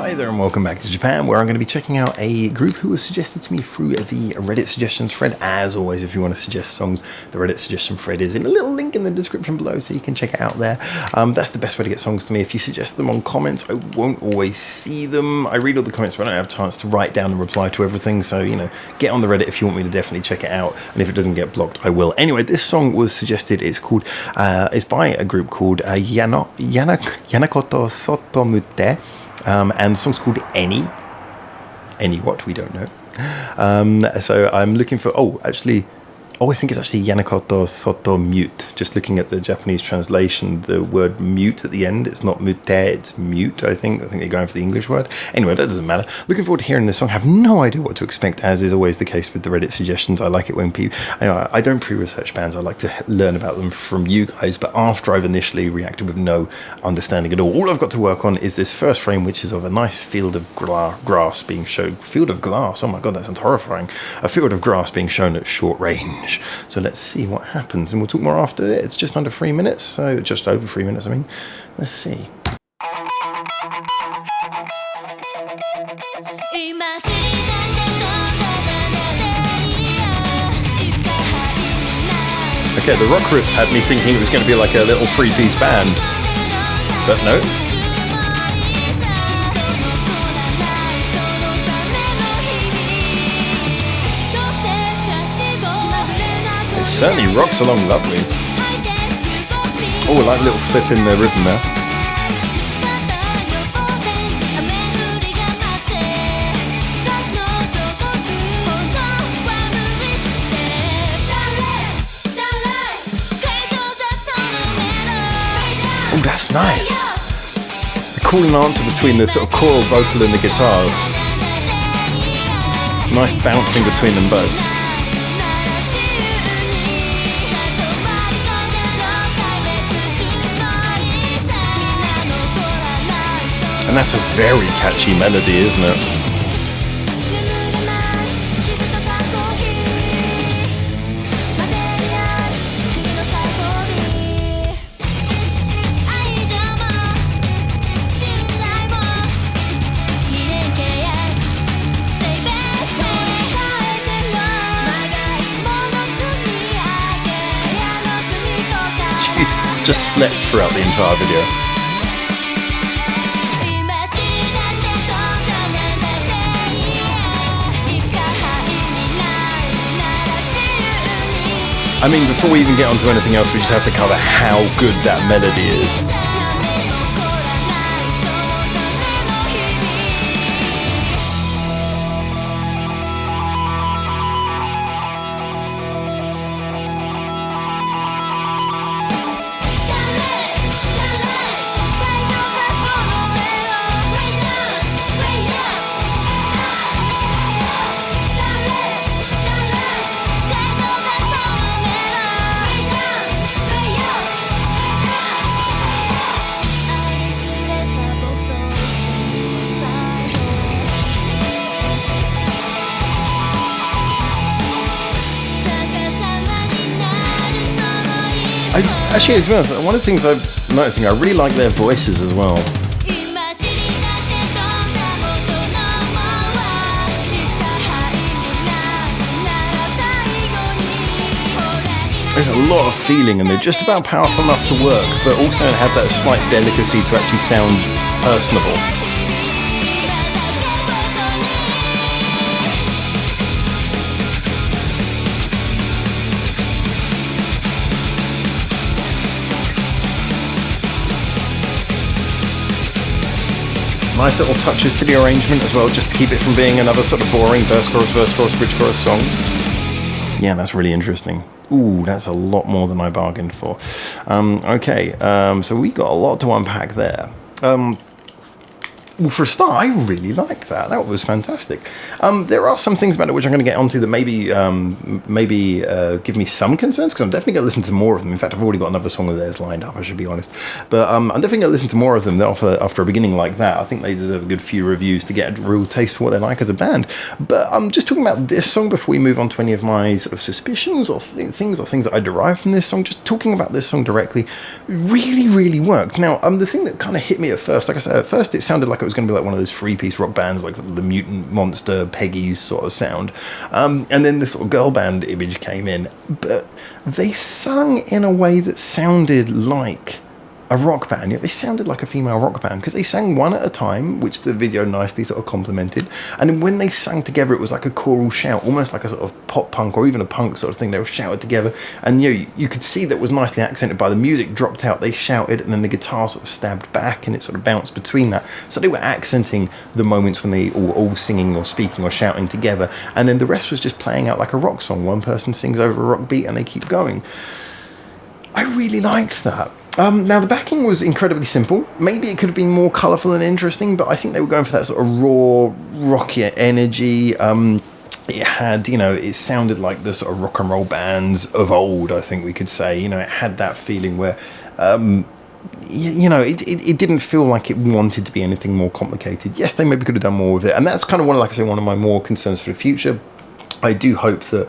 Hi there and welcome back to Japan, where I'm going to be checking out a group who was suggested to me through the Reddit suggestions thread. As always, if you want to suggest songs, the Reddit suggestion thread is in a little link in the description below, so you can check it out there. That's the best way to get songs to me. If you suggest them on comments, I won't always see them. I read all the comments, but I don't have a chance to write down and reply to everything, so, you know, get on the Reddit if you want me to definitely check it out, and if it doesn't get blocked, I will. Anyway, this song was suggested. It's called, it's by a group called YANAKOTO SOTTO MIUTO. And the song's called Any what? We don't know. So I'm looking for, I think it's actually Yanakoto Sotto Mute. Just looking at the Japanese translation, the word mute at the end, it's not mute, it's mute, I think. I think they're going for the English word. Anyway, that doesn't matter. Looking forward to hearing this song. I have no idea what to expect, as is always the case with the Reddit suggestions. I like it when people, I don't pre-research bands. I like to learn about them from you guys, but after I've initially reacted with no understanding at all I've got to work on is this first frame, which is of a nice field of grass being shown. Field of glass? Oh my god, that sounds horrifying. A field of grass being shown at short range. So let's see what happens, and we'll talk more after it. It's just under 3 minutes, so just over 3 minutes, I mean. Let's see. Okay, the rock riff had me thinking it was going to be like a little three-piece band, but no. Certainly rocks along lovely. Oh, I like a little flip in the rhythm there. Oh, that's nice. The cool answer between the sort of choral vocal and the guitars. Nice bouncing between them both. And that's a very catchy melody, isn't it? She just slept throughout the entire video. I mean, before we even get onto anything else, we just have to cover how good that melody is. Actually, to be honest, one of the things I'm noticing, I really like their voices as well. There's a lot of feeling, and they're just about powerful enough to work, but also have that slight delicacy to actually sound personable. Nice little touches to the arrangement as well, just to keep it from being another sort of boring verse, chorus, bridge, chorus song. Yeah, that's really interesting. Ooh, that's a lot more than I bargained for. So we got a lot to unpack there. Well, for a start, I really like that. That was fantastic. There are some things about it which I'm going to get onto that maybe give me some concerns, because I'm definitely going to listen to more of them. In fact, I've already got another song of theirs lined up, I should be honest. But I'm definitely going to listen to more of them after a beginning like that. I think they deserve a good few reviews to get a real taste for what they're like as a band. But I'm just talking about this song before we move on to any of my sort of suspicions or things that I derive from this song. Just talking about this song directly really, really worked. Now, the thing that kind of hit me at first, like I said, at first it sounded like was going to be like one of those three-piece rock bands, like the Mutant Monster Peggy's sort of sound. And then the sort of girl band image came in, but they sung in a way that sounded like a rock band. They sounded like a female rock band because they sang one at a time, which the video nicely sort of complemented. And then when they sang together, it was like a choral shout, almost like a sort of pop punk or even a punk sort of thing. They were shouted together, and you could see that was nicely accented by the music dropped out. They shouted, and then the guitar sort of stabbed back, and it sort of bounced between that. So they were accenting the moments when they were all singing or speaking or shouting together, and then the rest was just playing out like a rock song. One person sings over a rock beat, and they keep going. I really liked that. Now, the backing was incredibly simple. Maybe it could have been more colourful and interesting, but I think they were going for that sort of raw, rocky energy. It had, it sounded like the sort of rock and roll bands of old, I think we could say. It had that feeling where, it didn't feel like it wanted to be anything more complicated. Yes, they maybe could have done more with it. And that's kind of one of my more concerns for the future. I do hope that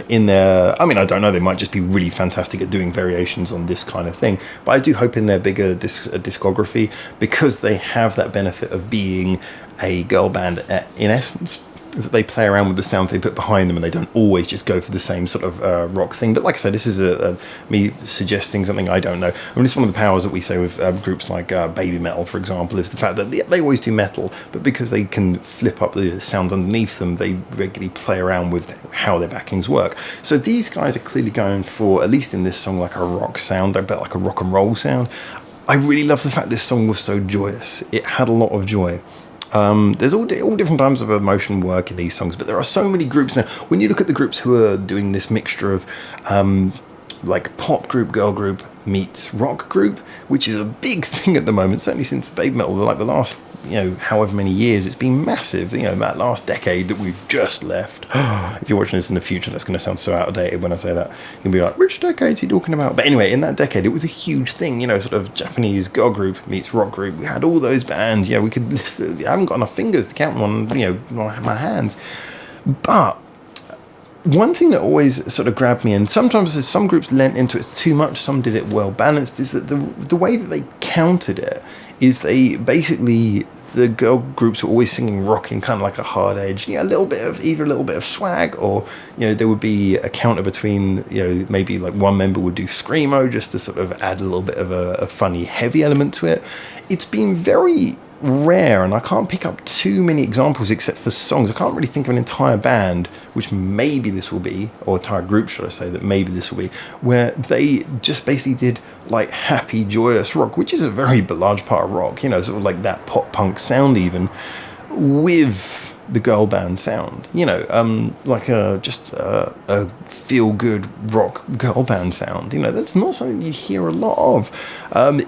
in their... I mean, I don't know, they might just be really fantastic at doing variations on this kind of thing, but I do hope in their bigger discography, because they have that benefit of being a girl band in essence, that they play around with the sound they put behind them, and they don't always just go for the same sort of rock thing. But like I said, this is me suggesting something I don't know. I mean, it's one of the powers that we say with groups like baby metal, for example, is the fact that they always do metal, but because they can flip up the sounds underneath them, they regularly play around with how their backings work. So these guys are clearly going for, at least in this song, like a rock sound, a bit like a rock and roll sound. I really love the fact this song was so joyous. It had a lot of joy. There's all different types of emotion work in these songs, but there are so many groups now. When you look at the groups who are doing this mixture of like pop group, girl group meets rock group, which is a big thing at the moment, certainly since baby metal, like the last however many years, it's been massive. That last decade that we've just left. If you're watching this in the future, that's going to sound so outdated when I say that. You'll be like, which decades are you talking about? But anyway, in that decade, it was a huge thing, sort of Japanese girl group meets rock group. We had all those bands. We could list it. I haven't got enough fingers to count them on, my hands. But one thing that always sort of grabbed me, and sometimes as some groups lent into it too much, some did it well balanced, is that the way that they countered it is they basically, the girl groups were always singing rock in kind of like a hard edge, either a little bit of swag, or there would be a counter between, maybe like one member would do screamo just to sort of add a little bit of a funny heavy element to it. It's been very rare, and I can't pick up too many examples except for songs. I can't really think of an entire band, which maybe this will be, or entire group should I say, that maybe this will be, where they just basically did like happy, joyous rock, which is a very large part of rock, sort of like that pop punk sound even, with the girl band sound, like a feel-good rock girl band sound. That's not something you hear a lot of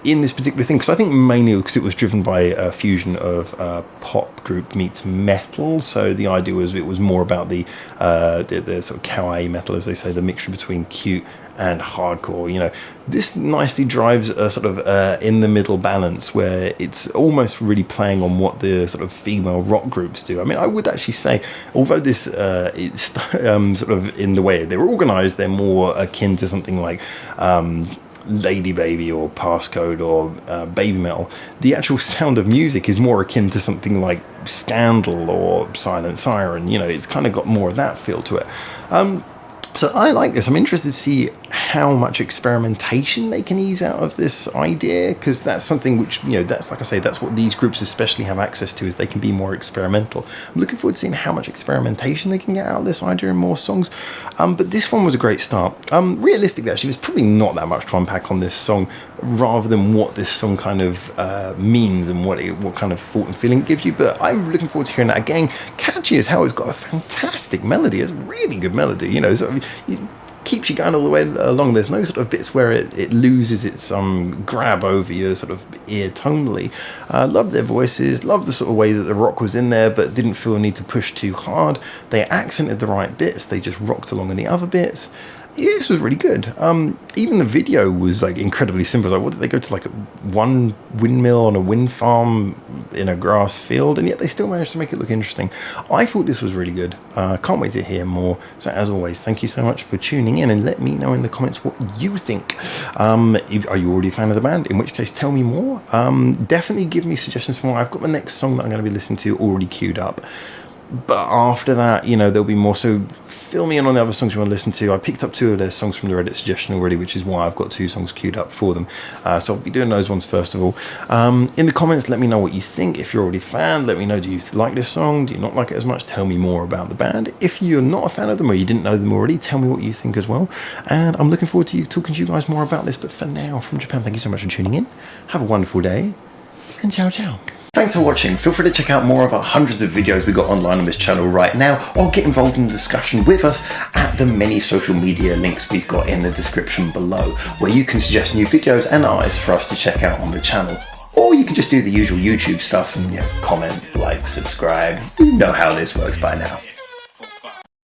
in this particular thing, because I think mainly because it was driven by a fusion of pop group meets metal. So the idea was it was more about the sort of kawaii metal, as they say, the mixture between cute and hardcore. This nicely drives a sort of in the middle balance where it's almost really playing on what the sort of female rock groups do. I mean, I would actually say, although this it's sort of in the way they're organized, they're more akin to something like Lady Baby or Passcode or Baby Metal. The actual sound of music is more akin to something like Scandal or Silent Siren. It's kind of got more of that feel to it. So I like this. I'm interested to see how much experimentation they can ease out of this idea, because that's something which, that's, like I say, that's what these groups especially have access to, is they can be more experimental. I'm looking forward to seeing how much experimentation they can get out of this idea in more songs. But this one was a great start. Realistically, actually, there's probably not that much to unpack on this song, rather than what this song kind of means and what kind of thought and feeling it gives you. But I'm looking forward to hearing that again. Catchy as hell. It's got a fantastic melody. It's a really good melody. Sort of, it keeps you going all the way along. There's no sort of bits where it loses its grab over your sort of ear tonally. Love their voices, love the sort of way that the rock was in there but didn't feel a need to push too hard. They accented the right bits, they just rocked along in the other bits. yeah, this was really good. Even the video was like incredibly simple. Like, what did they go to, like one windmill on a wind farm in a grass field, and yet they still managed to make it look interesting. I thought this was really good. Can't wait to hear more. So as always, thank you so much for tuning in, and let me know in the comments what you think. Are you already a fan of the band? In which case, tell me more. Definitely give me suggestions for more. I've got the next song that I'm going to be listening to already queued up. But after that, you know, there'll be more. So fill me in on the other songs you want to listen to. I picked up 2 of their songs from the Reddit suggestion already, which is why I've got 2 songs queued up for them. So I'll be doing those ones first of all. In the comments, let me know what you think. If you're already a fan, let me know, do you like this song? Do you not like it as much? Tell me more about the band. If you're not a fan of them or you didn't know them already, tell me what you think as well. And I'm looking forward to talking to you guys more about this. But for now, from Japan, thank you so much for tuning in. Have a wonderful day, and ciao ciao. Thanks for watching. Feel free to check out more of our hundreds of videos we got online on this channel right now, or get involved in the discussion with us at the many social media links we've got in the description below, where you can suggest new videos and artists for us to check out on the channel. Or you can just do the usual YouTube stuff and comment, like, subscribe. You know how this works by now.